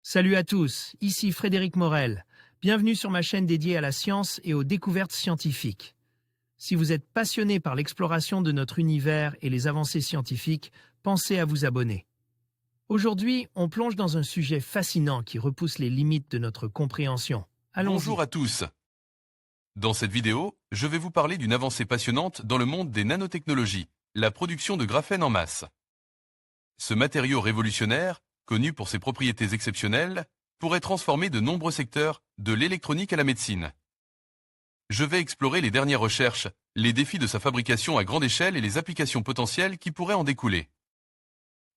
Salut à tous, ici Frédéric Morel. Bienvenue sur ma chaîne dédiée à la science et aux découvertes scientifiques. Si vous êtes passionné par l'exploration de notre univers et les avancées scientifiques, pensez à vous abonner. Aujourd'hui, on plonge dans un sujet fascinant qui repousse les limites de notre compréhension. Allons-y. Bonjour à tous. Dans cette vidéo, je vais vous parler d'une avancée passionnante dans le monde des nanotechnologies, la production de graphène en masse. Ce matériau révolutionnaire, connu pour ses propriétés exceptionnelles, pourrait transformer de nombreux secteurs, de l'électronique à la médecine. Je vais explorer les dernières recherches, les défis de sa fabrication à grande échelle et les applications potentielles qui pourraient en découler.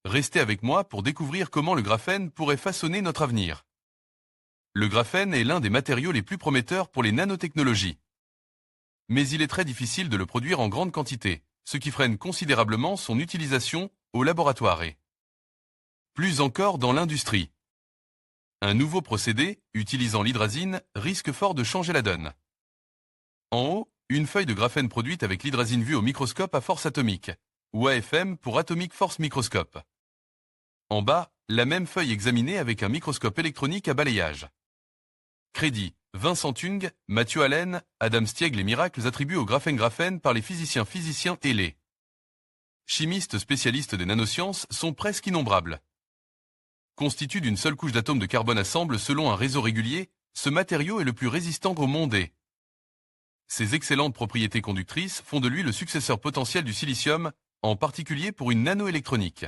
Restez avec moi pour découvrir comment le graphène pourrait façonner notre avenir. Le graphène est l'un des matériaux les plus prometteurs pour les nanotechnologies. Mais il est très difficile de le produire en grande quantité, ce qui freine considérablement son utilisation au laboratoire et plus encore dans l'industrie. Un nouveau procédé, utilisant l'hydrazine, risque fort de changer la donne. En haut, une feuille de graphène produite avec l'hydrazine vue au microscope à force atomique, ou AFM pour Atomic Force Microscope. En bas, la même feuille examinée avec un microscope électronique à balayage. Crédit, Vincent Tung, Mathieu Allen, Adam Stieg. Les miracles attribués au graphène par les physiciens et les chimistes spécialistes des nanosciences sont presque innombrables. Constitué d'une seule couche d'atomes de carbone assemble selon un réseau régulier, ce matériau est le plus résistant au monde et ses excellentes propriétés conductrices font de lui le successeur potentiel du silicium, en particulier pour une nanoélectronique.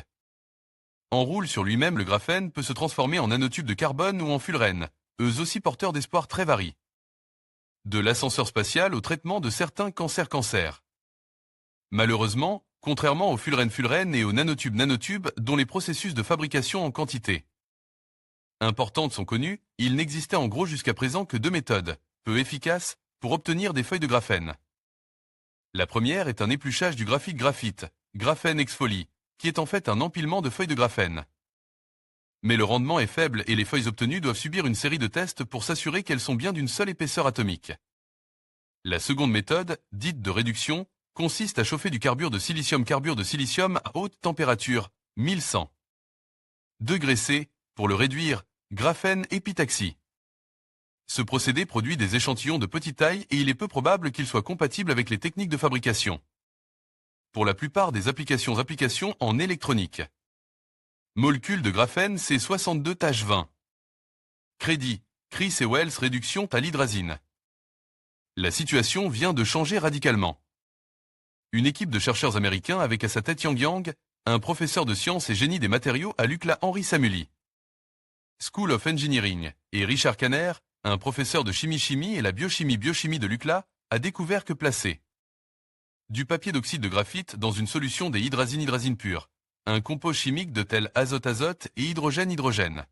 En roule sur lui-même, le graphène peut se transformer en nanotubes de carbone ou en fullerène, eux aussi porteurs d'espoir très variés. De l'ascenseur spatial au traitement de certains cancers. Malheureusement, contrairement aux fullerènes et aux nanotubes dont les processus de fabrication en quantité importantes sont connus, il n'existait en gros jusqu'à présent que deux méthodes, peu efficaces, pour obtenir des feuilles de graphène. La première est un épluchage du graphite, graphène exfolie, qui est en fait un empilement de feuilles de graphène. Mais le rendement est faible et les feuilles obtenues doivent subir une série de tests pour s'assurer qu'elles sont bien d'une seule épaisseur atomique. La seconde méthode, dite de réduction, consiste à chauffer du carbure de silicium à haute température, 1100 degrés C, pour le réduire, graphène épitaxie. Ce procédé produit des échantillons de petite taille et il est peu probable qu'il soit compatible avec les techniques de fabrication. Pour la plupart des applications en électronique. Molécule de graphène C62H20. Crédit, Chris et Wells. Réduction à l'hydrazine. La situation vient de changer radicalement. Une équipe de chercheurs américains avec à sa tête Yang, un professeur de sciences et génie des matériaux à l'UCLA Henry Samuli School of Engineering, et Richard Kanner, un professeur de chimie et la biochimie de l'UCLA, a découvert que placer du papier d'oxyde de graphite dans une solution des hydrazine pure, un composé chimique de tel azote et hydrogène,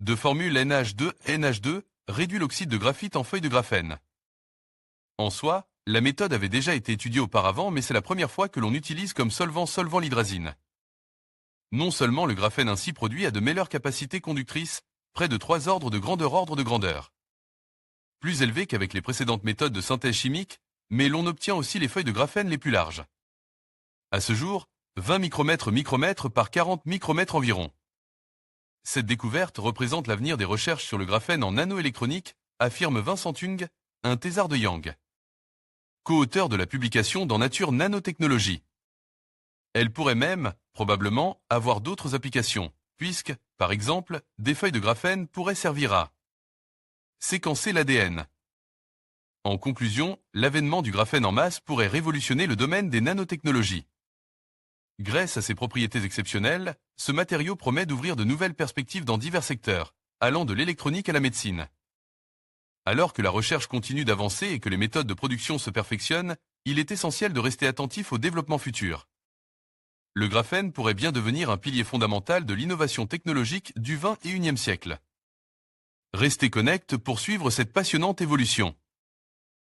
de formule NH2 réduit l'oxyde de graphite en feuilles de graphène. En soi, la méthode avait déjà été étudiée auparavant, mais c'est la première fois que l'on utilise comme solvant l'hydrazine. Non seulement le graphène ainsi produit a de meilleures capacités conductrices, près de 3 ordres de grandeur, plus élevées qu'avec les précédentes méthodes de synthèse chimique, mais l'on obtient aussi les feuilles de graphène les plus larges. À ce jour, 20 micromètres par 40 micromètres environ. Cette découverte représente l'avenir des recherches sur le graphène en nanoélectronique, affirme Vincent Tung, un thésard de Yang, co-auteur de la publication dans Nature Nanotechnologie. Elle pourrait même, probablement, avoir d'autres applications, puisque, par exemple, des feuilles de graphène pourraient servir à séquencer l'ADN. En conclusion, l'avènement du graphène en masse pourrait révolutionner le domaine des nanotechnologies. Grâce à ses propriétés exceptionnelles, ce matériau promet d'ouvrir de nouvelles perspectives dans divers secteurs, allant de l'électronique à la médecine. Alors que la recherche continue d'avancer et que les méthodes de production se perfectionnent, il est essentiel de rester attentif au développement futur. Le graphène pourrait bien devenir un pilier fondamental de l'innovation technologique du XXIe siècle. Restez connectés pour suivre cette passionnante évolution.